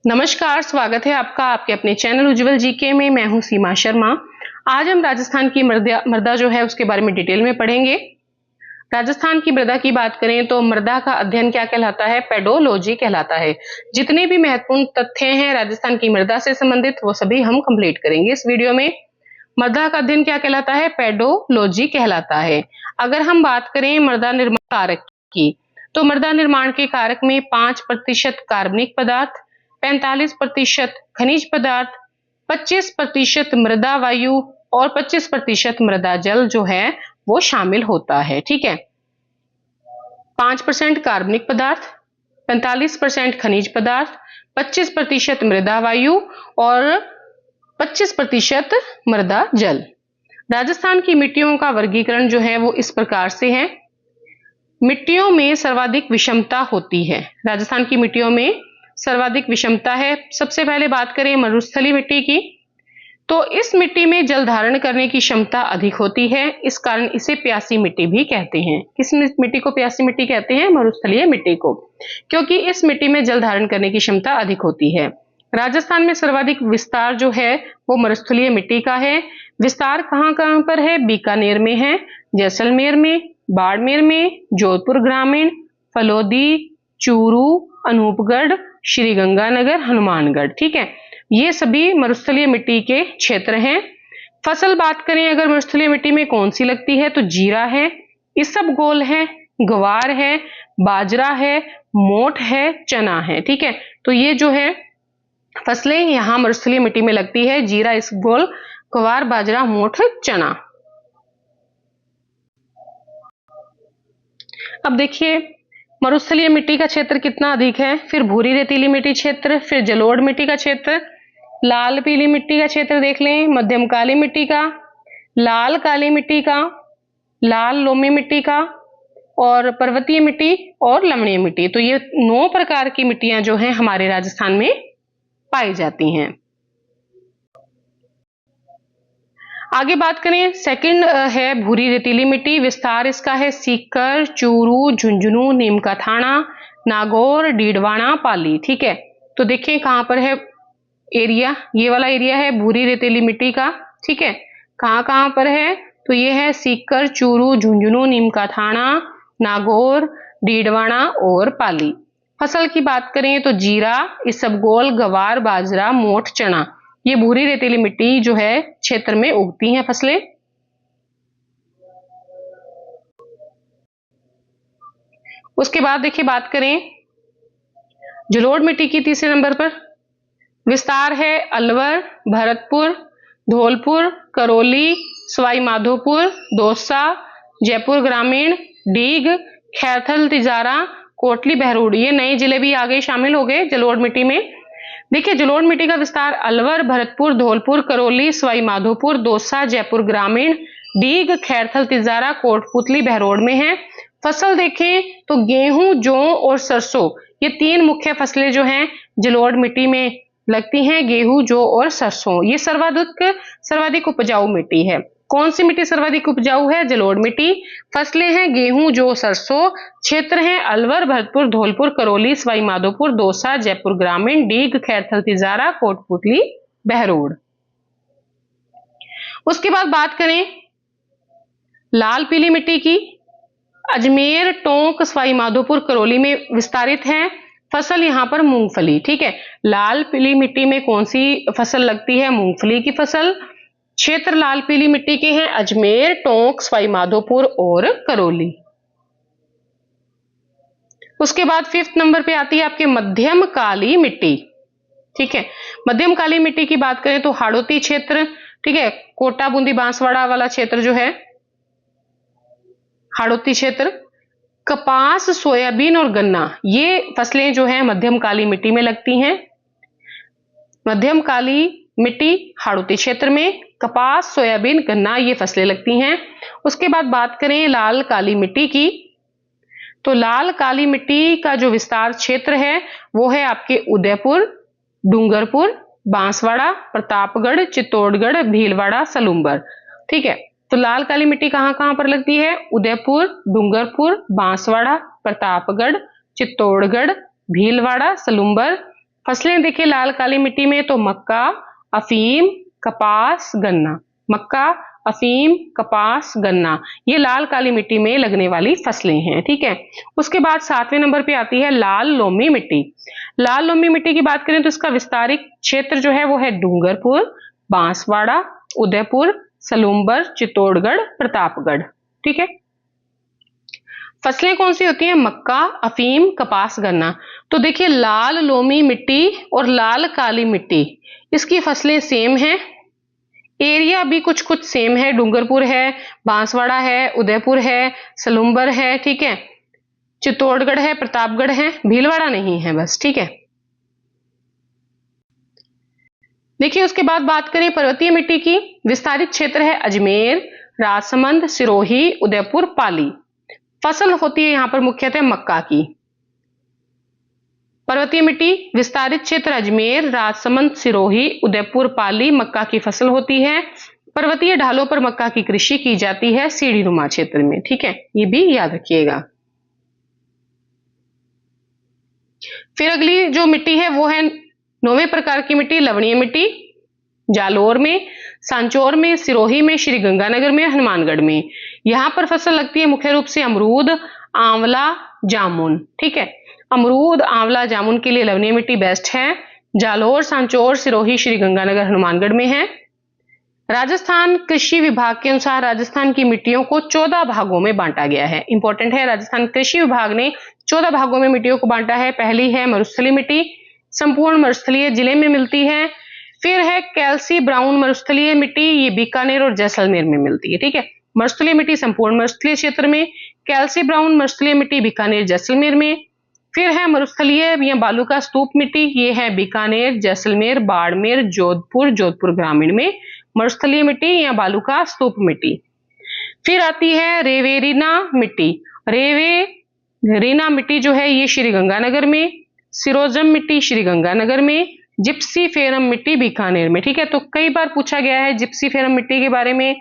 नमस्कार, स्वागत है आपका आपके अपने चैनल उज्जवल जीके में। मैं हूं सीमा शर्मा। आज हम राजस्थान की मृदा जो है उसके बारे में डिटेल में पढ़ेंगे। राजस्थान की मृदा की बात करें तो मृदा का अध्ययन क्या कहलाता है? पेडोलॉजी कहलाता है। जितने भी महत्वपूर्ण तथ्य हैं राजस्थान की मृदा से संबंधित वो सभी हम कंप्लीट करेंगे इस वीडियो में। मृदा का अध्ययन क्या कहलाता है? पेडोलॉजी कहलाता है। अगर हम बात करें मृदा निर्माण कारक की, तो मृदा निर्माण के कारक में 5% कार्बनिक पदार्थ, 45% खनिज पदार्थ, 25% मृदा वायु और 25% मृदा जल जो है वो शामिल होता है। ठीक है, 5% कार्बनिक पदार्थ, 45% खनिज पदार्थ, 25% मृदा वायु और 25% मृदा जल। राजस्थान की मिट्टियों का वर्गीकरण जो है वो इस प्रकार से है। मिट्टियों में सर्वाधिक विषमता होती है। राजस्थान की मिट्टियों में सर्वाधिक विषमता है। सबसे पहले बात करें मरुस्थलीय मिट्टी की, तो इस मिट्टी में जल धारण करने की क्षमता अधिक होती है। इस कारण इसे प्यासी मिट्टी भी कहते हैं। किस मिट्टी को प्यासी मिट्टी कहते हैं? मरुस्थलीय मिट्टी को, क्योंकि इस मिट्टी में जल धारण करने की क्षमता अधिक होती है। राजस्थान में सर्वाधिक विस्तार जो है वो मरुस्थलीय मिट्टी का है। विस्तार कहाँ कहाँ पर है? बीकानेर में है, जैसलमेर में, बाड़मेर में, जोधपुर ग्रामीण, फलोदी, चूरू, अनूपगढ़, श्रीगंगानगर, हनुमानगढ़। ठीक है, ये सभी मरुस्थलीय मिट्टी के क्षेत्र हैं। फसल बात करें अगर मरुस्थलीय मिट्टी में कौन सी लगती है, तो जीरा है, इसबगोल है, ग्वार है, बाजरा है, मोठ है, चना है। ठीक है, तो ये जो है फसलें यहाँ मरुस्थलीय मिट्टी में लगती है। जीरा, इसबगोल, ग्वार, बाजरा, मोठ, चना। अब देखिए मरुस्थलीय मिट्टी का क्षेत्र कितना अधिक है, फिर भूरी रेतीली मिट्टी क्षेत्र, फिर जलोढ़ मिट्टी का क्षेत्र, लाल पीली मिट्टी का क्षेत्र देख लें, मध्यम काली मिट्टी का, लाल काली मिट्टी का, लाल लोमी मिट्टी का और पर्वतीय मिट्टी और लवणीय मिट्टी। तो ये 9 प्रकार की मिट्टियां जो हैं हमारे राजस्थान में पाई जाती हैं। आगे बात करें, सेकंड है भूरी रेतीली मिट्टी। विस्तार इसका है सीकर, चूरू, झुंझुनू, नीमका थाना, नागौर, डीडवाना, पाली। ठीक है, तो देखिए कहां पर है एरिया, ये वाला एरिया है भूरी रेतीली मिट्टी का। ठीक है, कहां कहां पर है, तो ये है सीकर, चूरू, झुंझुनू, नीमका थाना, नागौर, डीडवाना और पाली। फसल की बात करें तो जीरा, इसबगोल, गवार, बाजरा, मोठ, चना, ये भूरी रेतीली मिट्टी जो है क्षेत्र में उगती हैं फसलें। उसके बाद देखिए बात करें जलोढ़ मिट्टी की, तीसरे नंबर पर विस्तार है अलवर, भरतपुर, धौलपुर, करौली, सवाई माधोपुर, दौसा, जयपुर ग्रामीण, डीग, खैरथल, तिजारा, कोटली, बहरोड। ये नए जिले भी आगे शामिल हो गए जलोढ़ मिट्टी में। देखिए जलोढ़ मिट्टी का विस्तार अलवर, भरतपुर, धौलपुर, करौली, सवाई माधोपुर, दौसा, जयपुर ग्रामीण, डीग, खैरथल, तिजारा, कोटपुतली, बहरोड में है। फसल देखें तो गेहूं, जौ और सरसों, ये 3 मुख्य फसलें जो हैं जलोढ़ मिट्टी में लगती हैं। गेहूं, जौ और सरसों, ये सर्वाधिक उपजाऊ मिट्टी है। कौन सी मिट्टी सर्वाधिक उपजाऊ है? जलोढ़ मिट्टी। फसलें हैं गेहूं, जौ, सरसों। क्षेत्र हैं अलवर, भरतपुर, धौलपुर, करौली, सवाई माधोपुर, दौसा, जयपुर ग्रामीण, डीग, खैरथल, तिजारा, कोटपुतली, बहरोड। उसके बाद बात करें लाल पीली मिट्टी की, अजमेर, टोंक, सवाई माधोपुर, करौली में विस्तारित है। फसल यहाँ पर मूंगफली। ठीक है, लाल पीली मिट्टी में कौन सी फसल लगती है? मूंगफली की फसल। क्षेत्र लाल पीली मिट्टी के हैं अजमेर, टोंक, सवाई माधोपुर और करौली। उसके बाद 5th नंबर पे आती है आपके मध्यम काली मिट्टी। ठीक है, मध्यम काली मिट्टी की बात करें तो हाड़ौती क्षेत्र, ठीक है, कोटा, बूंदी, बांसवाड़ा वाला क्षेत्र जो है हाड़ौती क्षेत्र। कपास, सोयाबीन और गन्ना, ये फसलें जो हैं मध्यम काली मिट्टी में लगती हैं। मध्यम काली मिट्टी हाड़ौती क्षेत्र में कपास, सोयाबीन, गन्ना ये फसलें लगती हैं। उसके बाद बात करें लाल काली मिट्टी की, तो लाल काली मिट्टी का जो विस्तार क्षेत्र है वो है आपके उदयपुर, डूंगरपुर, बांसवाड़ा, प्रतापगढ़, चित्तौड़गढ़, भीलवाड़ा, सलूम्बर। ठीक है, तो लाल काली मिट्टी कहां कहां पर लगती है? उदयपुर, डूंगरपुर, बांसवाड़ा, प्रतापगढ़, चित्तौड़गढ़, भीलवाड़ा, सलूम्बर, फसलें देखिए लाल काली मिट्टी में तो मक्का, अफीम, कपास, गन्ना। मक्का, अफीम, कपास, गन्ना, ये लाल काली मिट्टी में लगने वाली फसलें हैं। ठीक है, उसके बाद 7वें नंबर पे आती है लाल लोमी मिट्टी। लाल लोमी मिट्टी की बात करें तो इसका विस्तारित क्षेत्र जो है वो है डूंगरपुर, बांसवाड़ा, उदयपुर, सलूम्बर, चित्तौड़गढ़, प्रतापगढ़। ठीक है, फसलें कौन सी होती हैं? मक्का, अफीम, कपास, गन्ना। तो देखिए लाल लोमी मिट्टी और लाल काली मिट्टी, इसकी फसलें सेम हैं, एरिया भी कुछ कुछ सेम है। डूंगरपुर है, बांसवाड़ा है, उदयपुर है, सलूम्बर है, ठीक है, चित्तौड़गढ़ है, प्रतापगढ़ है, भीलवाड़ा नहीं है बस। ठीक है, देखिए उसके बाद बात करें पर्वतीय मिट्टी की। विस्तारित क्षेत्र है अजमेर, राजसमंद, सिरोही, उदयपुर, पाली। फसल होती है यहां पर मुख्यतः मक्का की। पर्वतीय मिट्टी, विस्तारित क्षेत्र अजमेर, राजसमंद, सिरोही, उदयपुर, पाली, मक्का की फसल होती है। पर्वतीय ढालों पर मक्का की कृषि की जाती है सीढ़ी नुमा क्षेत्र में। ठीक है, ये भी याद रखिएगा। फिर अगली जो मिट्टी है वो है 9वें प्रकार की मिट्टी, लवणीय मिट्टी। जालोर में, सांचौर में, सिरोही में, श्री गंगानगर में, हनुमानगढ़ में। यहां पर फसल लगती है मुख्य रूप से अमरूद, आंवला, जामुन। ठीक है, अमरूद, आंवला, जामुन के लिए लवणीय मिट्टी बेस्ट है। जालोर, सांचौर, सिरोही, श्री गंगानगर, हनुमानगढ़ में है। राजस्थान कृषि विभाग के अनुसार राजस्थान की मिट्टियों को 14 भागों में बांटा गया है। इंपॉर्टेंट है, राजस्थान कृषि विभाग ने 14 भागों में मिट्टियों को बांटा है। पहली है मरुस्थलीय मिट्टी, संपूर्ण मरुस्थलीय जिले में मिलती है। फिर है कैल्सी ब्राउन मरुस्थलीय मिट्टी, ये बीकानेर और जैसलमेर में मिलती है। ठीक है, मरुस्थलीय मिट्टी संपूर्ण मरुस्थलीय क्षेत्र में, कैल्सी ब्राउन मरुस्थलीय मिट्टी बीकानेर जैसलमेर में। फिर है मरुस्थलीय या बालू का स्तूप मिट्टी, ये है बीकानेर, जैसलमेर, बाड़मेर, जोधपुर, जोधपुर ग्रामीण में मरुस्थलीय मिट्टी या बालू का स्तूप मिट्टी। फिर आती है रेवेरिना मिट्टी। रेवेरिना मिट्टी जो है ये श्री गंगानगर में, सिरोजम मिट्टी श्री गंगानगर में, जिप्सी फेरम मिट्टी बीकानेर में। ठीक है, तो कई बार पूछा गया है जिप्सी फेरम मिट्टी के बारे में,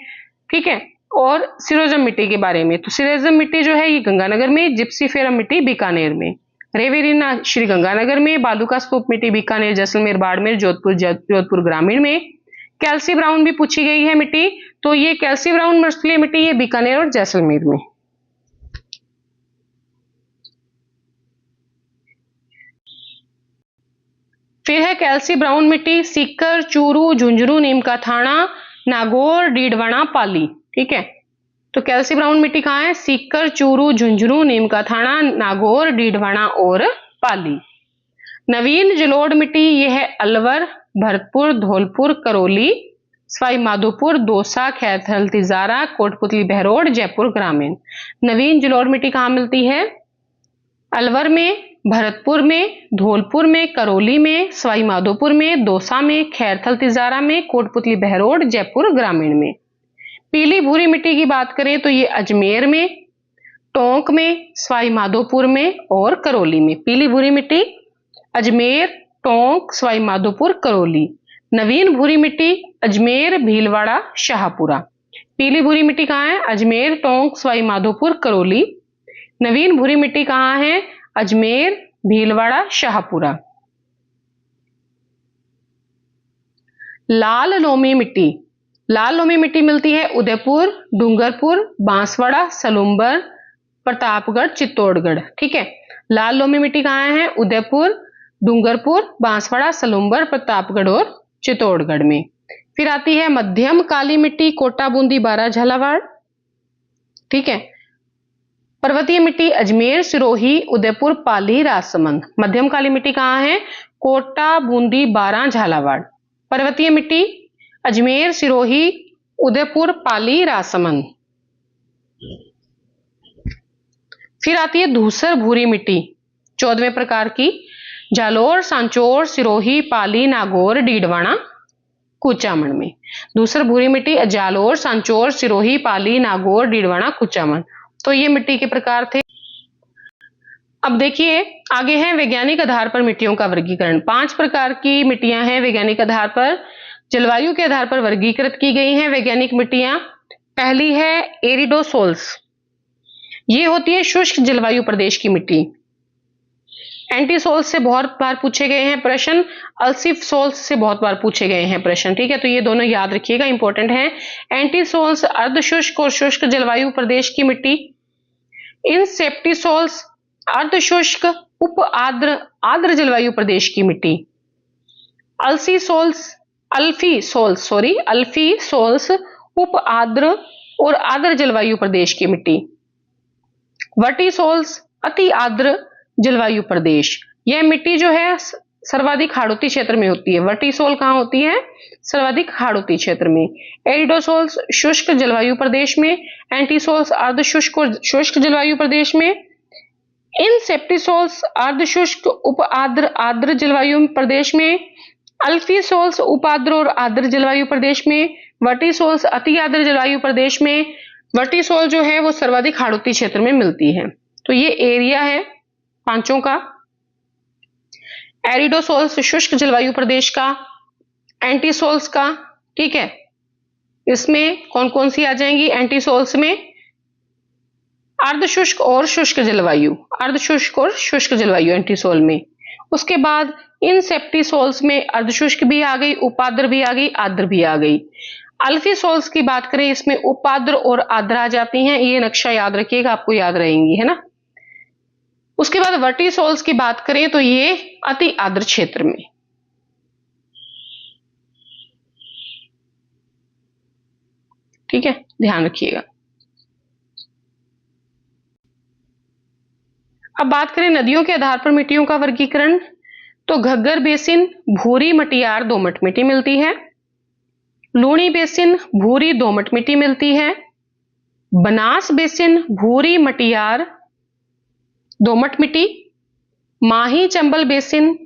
ठीक है, और सिरोजम मिट्टी के बारे में। तो सिरोजम मिट्टी जो है ये गंगानगर में, जिप्सी फेरम मिट्टी बीकानेर में, रेवेरिना श्री गंगानगर में, बालू का स्तूप मिट्टी बीकानेर, जैसलमेर, बाड़मेर, जोधपुर ग्रामीण में। कैल्सी ब्राउन भी पूछी गई है मिट्टी, तो ये कैल्सी ब्राउन मरुस्थलीय मिट्टी ये बीकानेर और जैसलमेर में। फिर है कैल्सी ब्राउन मिट्टी, सीकर, चूरू, झुंझुनू, नीम का थाना, नागौर, डीडवाना, पाली। ठीक है, तो कैल्सी ब्राउन मिट्टी कहाँ है? सीकर, चूरू, झुंझुनू, नीम का थाना, नागौर, डीडवाना और पाली। नवीन जलोढ़ मिट्टी ये है अलवर, भरतपुर, धौलपुर, करौली, सवाई माधोपुर, दौसा, खैरथल, तिजारा, कोटपुतली, बहरोड, जयपुर ग्रामीण। नवीन जलोढ़ मिट्टी कहाँ मिलती है? अलवर में, भरतपुर में, धौलपुर में, करौली में, सवाई माधोपुर में, दौसा में, खैरथल तिजारा में, कोटपुतली बहरोड, जयपुर ग्रामीण में। पीली भूरी मिट्टी की बात करें तो ये अजमेर में, टोंक में, सवाई माधोपुर में और करौली में। पीली भूरी मिट्टी अजमेर, टोंक, सवाई माधोपुर, करौली। नवीन भूरी मिट्टी अजमेर, भीलवाड़ा, शाहपुरा। पीली भूरी मिट्टी कहाँ है? अजमेर, टोंक, सवाई माधोपुर, करौली। नवीन भूरी मिट्टी कहाँ है? अजमेर, भीलवाड़ा, शाहपुरा। लाल लोमी मिट्टी, लाल लोमी मिट्टी मिलती है उदयपुर, डूंगरपुर, बांसवाड़ा, सलूम्बर, प्रतापगढ़, चित्तौड़गढ़। ठीक है, लाल लोमी मिट्टी कहाँ है? उदयपुर, डूंगरपुर, बांसवाड़ा, सलूम्बर, प्रतापगढ़ और चित्तौड़गढ़ में। फिर आती है मध्यम काली मिट्टी, कोटा, बूंदी, बारा, झालावाड़। ठीक है, पर्वतीय मिट्टी अजमेर, सिरोही, उदयपुर, पाली, राजसमंद। मध्यम काली मिट्टी कहाँ है? कोटा, बूंदी, बारा, झालावाड़। पर्वतीय मिट्टी अजमेर, सिरोही, उदयपुर, पाली, राजसमंद। फिर आती है धूसर भूरी मिट्टी, 14वें प्रकार की, जालोर, सांचौर, सिरोही, पाली, नागौर, डीडवाना, कुचामन में। धूसर भूरी मिट्टी जालोर, सांचौर, सिरोही, पाली, नागौर, डीडवाना, कुचामन। तो ये मिट्टी के प्रकार थे। अब देखिए आगे है वैज्ञानिक आधार पर मिट्टियों का वर्गीकरण। 5 प्रकार की मिट्टियां हैं वैज्ञानिक आधार पर, जलवायु के आधार पर वर्गीकृत की गई हैं वैज्ञानिक मिट्टियां। पहली है एरिडोसोल्स, ये होती है शुष्क जलवायु प्रदेश की मिट्टी। एंटी सोल्स से बहुत बार पूछे गए हैं प्रश्न, अल्सिफ सोल्स से बहुत बार पूछे गए हैं प्रश्न, ठीक है। तो ये दोनों याद रखिएगा, इंपॉर्टेंट है। एंटी सोल्स अर्ध शुष्क और शुष्क जलवायु प्रदेश की मिट्टी। इन सेप्टिसोल्स अर्ध शुष्क उप आर्द्र आर्द्र जलवायु प्रदेश की मिट्टी। अल्फी सोल्स उप आर्द्र और आर्द्र जलवायु प्रदेश की मिट्टी। वर्टिसोल्स अति आर्द्र जलवायु प्रदेश। यह मिट्टी जो है सर्वाधिक हाड़ौती क्षेत्र में होती है। वर्टिसोल कहां होती है? सर्वाधिक हाड़ौती क्षेत्र में। एरिडोसोल्स शुष्क जलवायु प्रदेश में। एंटीसोल्स अर्ध शुष्क और शुष्क जलवायु प्रदेश में। इन सेप्टिसोल्स अर्ध शुष्क उप आर्द्र आर्द्र जलवायु प्रदेश में। अल्फीसोल्स उपाद्र और आर्द्र जलवायु प्रदेश में। वर्टिसोल्स अति आर्द्र जलवायु प्रदेश में। वर्टिसोल जो है वो सर्वाधिक हाड़ौती क्षेत्र में मिलती है। तो ये एरिया है पांचों का। एरिडोसोल्स शुष्क जलवायु प्रदेश का, एंटीसोल्स का, ठीक है। इसमें कौन कौन सी आ जाएंगी? एंटीसोल्स में अर्ध शुष्क और शुष्क जलवायु, अर्ध शुष्क और शुष्क जलवायु एंटीसोल में। उसके बाद इन सेप्टिसोल्स में अर्ध शुष्क भी आ गई, उपाद्र भी आ गई, आर्द्र भी आ गई। अल्फीसोल्स की बात करें, इसमें उपाद्र और आर्द्र आ जाती हैं। ये नक्शा याद रखिएगा, आपको याद रहेंगी, है ना। उसके बाद वर्टिसोल्स की बात करें तो ये अति आर्द्र क्षेत्र में। ठीक है, ध्यान रखिएगा। अब बात करें नदियों के आधार पर मिट्टियों का वर्गीकरण, तो घग्गर बेसिन भूरी मटियार दोमट मिट्टी मिलती है। लूणी बेसिन भूरी दोमट मिट्टी मिलती है। बनास बेसिन भूरी मटियार दोमट मिट्टी। माही चंबल बेसिन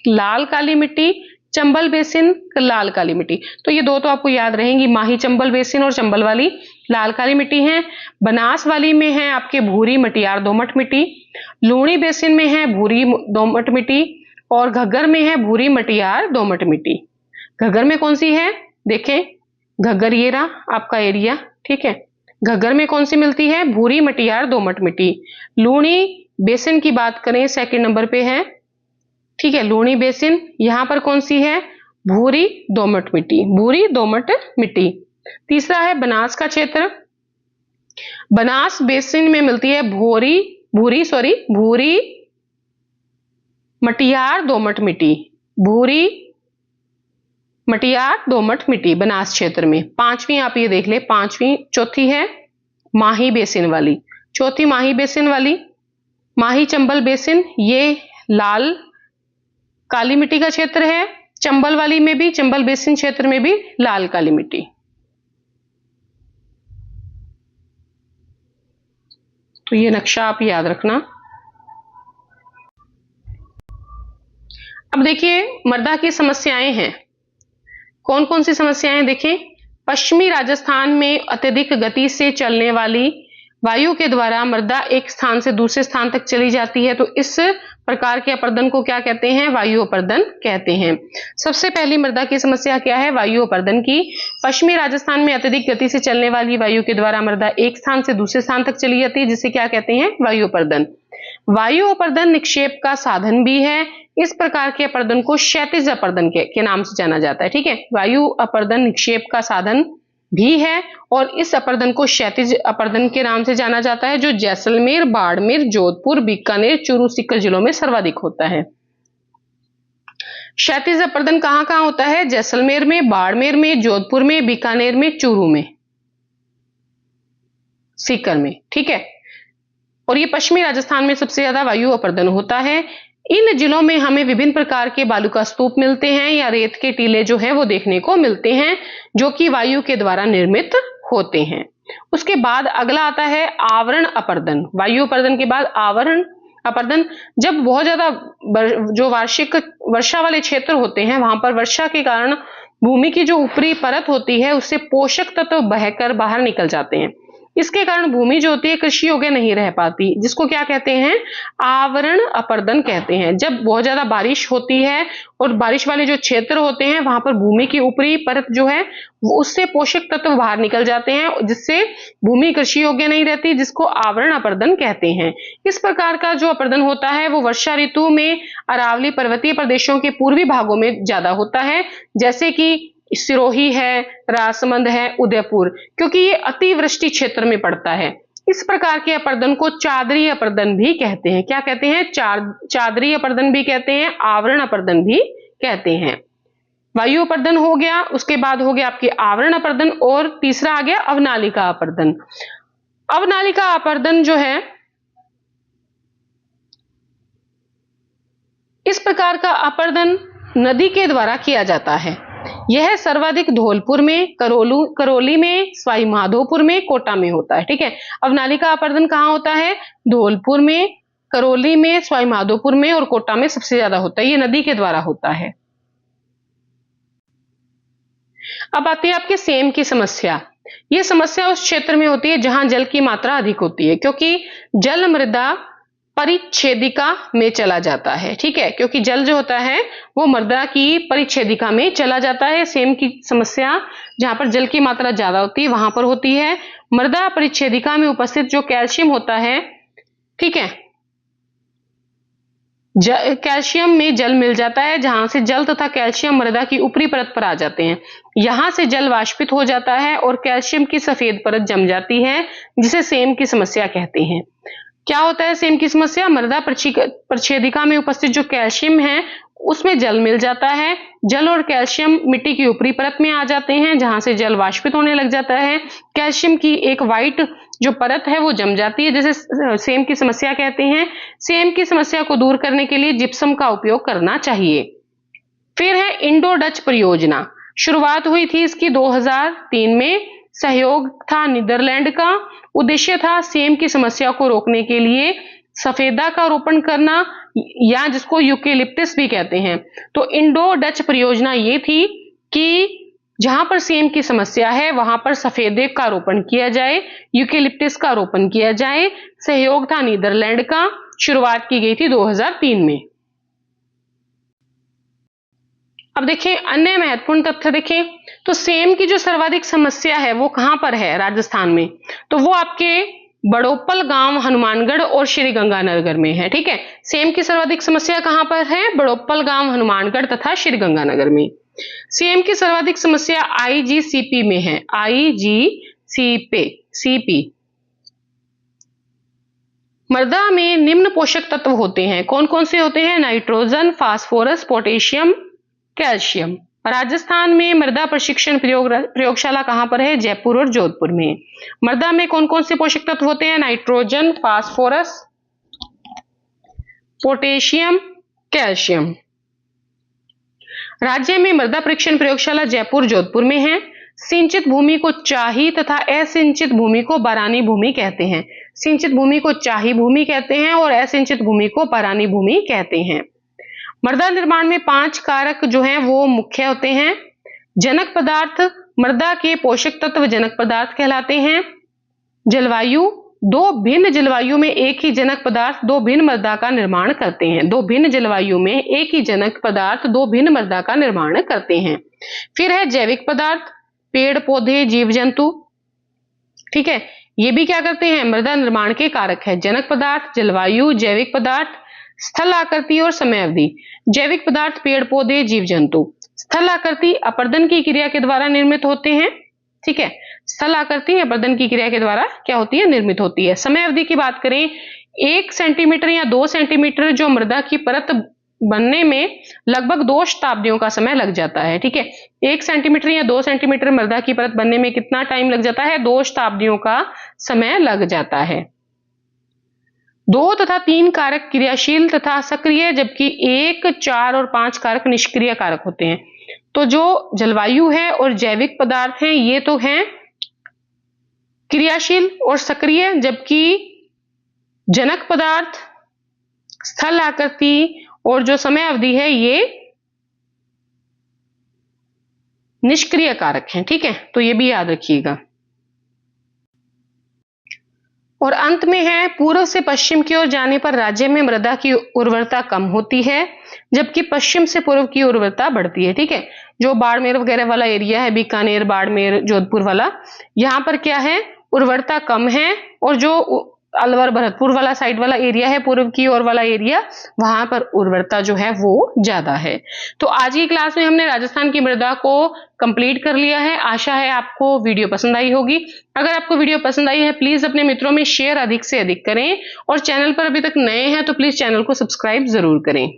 लाल काली मिट्टी। चंबल बेसिन लाल काली मिट्टी। तो ये दो तो आपको याद रहेंगी, माही चंबल बेसिन और चंबल वाली लाल काली मिट्टी है। बनास वाली में है आपके भूरी मटियार दोमट मिट्टी। लूणी बेसिन में है भूरी दोमट मिट्टी और घग्गर में है भूरी मटियार दोमट मिट्टी। घग्गर में कौन सी है? देखें, घग्गर ये रहा आपका एरिया, ठीक है। घग्गर में कौन सी मिलती है? भूरी मटियार दोमट मिट्टी। लूणी बेसिन की बात करें, सेकंड नंबर पे है, ठीक है। लूणी बेसिन यहां पर कौन सी है? भूरी दोमट मिट्टी, भूरी दोमट मिट्टी। तीसरा है बनास का क्षेत्र। बनास बेसिन में मिलती है भूरी मटियार दोमट मिट्टी, भूरी मटियार दोमट मिट्टी बनास क्षेत्र में। पांचवी आप ये देख ले, चौथी है माही बेसिन वाली, चौथी माही बेसिन वाली। माही चंबल बेसिन ये लाल काली मिट्टी का क्षेत्र है। चंबल वाली में भी, चंबल बेसिन क्षेत्र में भी लाल काली मिट्टी। तो ये नक्शा आप याद रखना। अब देखिए मृदा की समस्याएं हैं, कौन कौन सी समस्याएं देखें। पश्चिमी राजस्थान में अत्यधिक गति से चलने वाली वायु के द्वारा मृदा एक स्थान से दूसरे स्थान तक चली जाती है, तो इस प्रकार के अपर्दन को क्या कहते हैं? वायु अपर्दन कहते हैं। सबसे पहली मृदा की समस्या क्या है? वायु अपर्दन की। पश्चिमी राजस्थान में अत्यधिक गति से चलने वाली वायु के द्वारा मृदा एक स्थान से दूसरे स्थान तक चली जाती है, जिसे क्या कहते हैं? वायु अपर्दन। वायु अपर्दन निक्षेप का साधन भी है। इस प्रकार के अपर्दन को क्षैतिज अपर्दन के नाम से जाना जाता है, ठीक है। वायु अपर्दन निक्षेप का साधन भी है और इस अपर्दन को क्षैतिज अपर्दन के नाम से जाना जाता है, जो जैसलमेर, बाड़मेर, जोधपुर, बीकानेर, चूरू, सीकर जिलों में सर्वाधिक होता है। क्षैतिज अपर्दन कहां कहां होता है? जैसलमेर में, बाड़मेर में, जोधपुर में, बीकानेर में, चूरू में, सीकर में, ठीक है। और ये पश्चिमी राजस्थान में सबसे ज्यादा वायु अपर्दन होता है। इन जिलों में हमें विभिन्न प्रकार के बालू का स्तूप मिलते हैं या रेत के टीले जो हैं वो देखने को मिलते हैं, जो कि वायु के द्वारा निर्मित होते हैं। उसके बाद अगला आता है आवरण अपर्दन। वायु अपर्दन के बाद आवरण अपर्दन, जब बहुत ज्यादा जो वार्षिक वर्षा वाले क्षेत्र होते हैं वहां पर वर्षा के कारण भूमि की जो ऊपरी परत होती है उससे पोषक तत्व बहकर बाहर निकल जाते हैं। इसके कारण भूमि जो होती है कृषि योग्य नहीं रह पाती, जिसको क्या कहते हैं, आवरण अपरदन कहते हैं। जब बहुत ज्यादा बारिश होती है और बारिश वाले जो क्षेत्र होते हैं वहां पर भूमि की ऊपरी परत जो है उससे पोषक तत्व बाहर निकल जाते हैं, जिससे भूमि कृषि योग्य नहीं रहती, जिसको आवरण अपरदन कहते हैं। इस प्रकार का जो अपरदन होता है वो वर्षा ऋतु में अरावली पर्वतीय प्रदेशों के पूर्वी भागों में ज्यादा होता है, जैसे कि सिरोही है, राजसमंद है, उदयपुर, क्योंकि ये अतिवृष्टि क्षेत्र में पड़ता है। इस प्रकार के अपरदन को चादरी अपरदन भी कहते हैं। क्या कहते हैं, चादरी अपरदन भी कहते हैं, आवरण अपरदन भी कहते हैं। वायु अपरदन हो गया, उसके बाद हो गया आपके आवरण अपरदन, और तीसरा आ गया अवनालिका अपरदन। अवनालिका अपरदन जो है, इस प्रकार का अपरदन नदी के द्वारा किया जाता है। यह सर्वाधिक धौलपुर में, करौली में, सवाई माधोपुर में, कोटा में होता है। ठीक है, अवनालिका अपरदन कहां होता है, धौलपुर में, करौली में, सवाई माधोपुर में और कोटा में सबसे ज्यादा होता है। ये नदी के द्वारा होता है। अब आती है आपके सेम की समस्या। यह समस्या उस क्षेत्र में होती है जहां जल की मात्रा अधिक होती है, क्योंकि जल मृदा परिच्छेदिका में चला जाता है। ठीक है, क्योंकि जल जो होता है वो मृदा की परिच्छेदिका में चला जाता है। सेम की समस्या जहां पर जल की मात्रा ज्यादा होती है वहां पर होती है। मृदा परिच्छेदिका में उपस्थित जो कैल्शियम होता है, ठीक है, कैल्शियम में जल मिल जाता है, जहां से जल तथा कैल्शियम मृदा की ऊपरी परत पर आ जाते हैं। यहां से जल वाष्पित हो जाता है और कैल्शियम की सफेद परत जम जाती है, जिसे सेम की समस्या कहते हैं। क्या होता है सेम की समस्या, मृदा परिच्छेदिका में उपस्थित जो कैल्शियम है उसमें जल मिल जाता है। जल और कैल्शियम मिट्टी की ऊपरी परत में आ जाते हैं, जहां से जल वाष्पित होने लग जाता है। कैल्शियम की एक व्हाइट जो परत है वो जम जाती है, जिसे सेम की समस्या कहते हैं। सेम की समस्या को दूर करने के लिए जिप्सम का उपयोग करना चाहिए। फिर है इंडो डच परियोजना। शुरुआत हुई थी इसकी 2003 में। सहयोग था नीदरलैंड का। उद्देश्य था सेम की समस्या को रोकने के लिए सफेदा का रोपण करना, या जिसको यूकेलिप्टस भी कहते हैं। तो इंडो डच परियोजना ये थी कि जहां पर सेम की समस्या है वहां पर सफेदे का रोपण किया जाए, यूकेलिप्टस का रोपण किया जाए। सहयोग था नीदरलैंड का। शुरुआत की गई थी 2003 में। अब देखिए अन्य महत्वपूर्ण तथ्य देखें तो सेम की जो सर्वाधिक समस्या है वो कहां पर है, राजस्थान में। तो वो आपके बड़ोपल गांव, हनुमानगढ़ और श्री गंगानगर में है। ठीक है, सेम की सर्वाधिक समस्या कहां पर है, बड़ोपल गांव, हनुमानगढ़ तथा श्री गंगानगर में। सेम की सर्वाधिक समस्या आईजीसीपी में है, आईजीसीपी। मृदा में निम्न पोषक तत्व होते हैं। कौन कौन से होते हैं, nitrogen, phosphorus, potassium, calcium. Rajasthan में मृदा प्रशिक्षण प्रयोगशाला कहां पर है, जयपुर और जोधपुर में। मृदा में कौन कौन से पोषक तत्व होते हैं, नाइट्रोजन, फास्फोरस, पोटेशियम, कैल्शियम। राज्य में मृदा परीक्षण प्रयोगशाला जयपुर, जोधपुर में है। सिंचित भूमि को चाही तथा असिंचित भूमि को बारानी भूमि कहते हैं। सिंचित भूमि को चाही भूमि कहते हैं और असिंचित भूमि को बारानी भूमि कहते हैं। मृदा निर्माण में 5 कारक जो हैं वो मुख्य होते हैं। जनक पदार्थ, मृदा के पोषक तत्व जनक पदार्थ कहलाते हैं। जलवायु, 2 भिन्न जलवायु में एक ही जनक पदार्थ 2 भिन्न मृदा का निर्माण करते हैं। 2 भिन्न जलवायु में एक ही जनक पदार्थ 2 भिन्न मृदा का निर्माण करते हैं। फिर है जैविक पदार्थ, पेड़ पौधे, जीव जंतु। ठीक है, ये भी क्या करते हैं, मृदा निर्माण के कारक है। जनक पदार्थ, जलवायु, जैविक पदार्थ, स्थल आकृति और समय अवधि। जैविक पदार्थ, पेड़ पौधे, जीव जंतु। स्थल आकृति अपरदन की क्रिया के द्वारा निर्मित होते हैं। ठीक है, स्थल आकृति अपरदन की क्रिया के द्वारा क्या होती है, निर्मित होती है। समय अवधि की बात करें, 1 सेंटीमीटर या 2 सेंटीमीटर जो मृदा की परत बनने में लगभग 2 शताब्दियों का समय लग जाता है। ठीक है, 1 सेंटीमीटर या 2 सेंटीमीटर मृदा की परत बनने में कितना टाइम लग जाता है, 2 शताब्दियों का समय लग जाता है। 2 तथा 3 कारक क्रियाशील तथा सक्रिय, जबकि 1, 4 और 5 कारक निष्क्रिय कारक होते हैं। तो जो जलवायु है और जैविक पदार्थ हैं ये तो हैं क्रियाशील और सक्रिय, जबकि जनक पदार्थ, स्थल आकृति और जो समय अवधि है ये निष्क्रिय कारक हैं। ठीक है, तो ये भी याद रखिएगा। और अंत में है पूर्व से पश्चिम की ओर जाने पर राज्य में मृदा की उर्वरता कम होती है, जबकि पश्चिम से पूर्व की उर्वरता बढ़ती है। ठीक है, जो बाड़मेर वगैरह वाला एरिया है, बीकानेर, बाड़मेर, जोधपुर वाला, यहाँ पर क्या है, उर्वरता कम है, और जो अलवर भरतपुर वाला साइड वाला एरिया है, पूर्व की ओर वाला एरिया, वहां पर उर्वरता जो है वो ज्यादा है। तो आज की क्लास में हमने राजस्थान की मृदा को कंप्लीट कर लिया है। आशा है आपको वीडियो पसंद आई होगी। अगर आपको वीडियो पसंद आई है प्लीज अपने मित्रों में शेयर अधिक से अधिक करें, और चैनल पर अभी तक नए हैं तो प्लीज चैनल को सब्सक्राइब जरूर करें।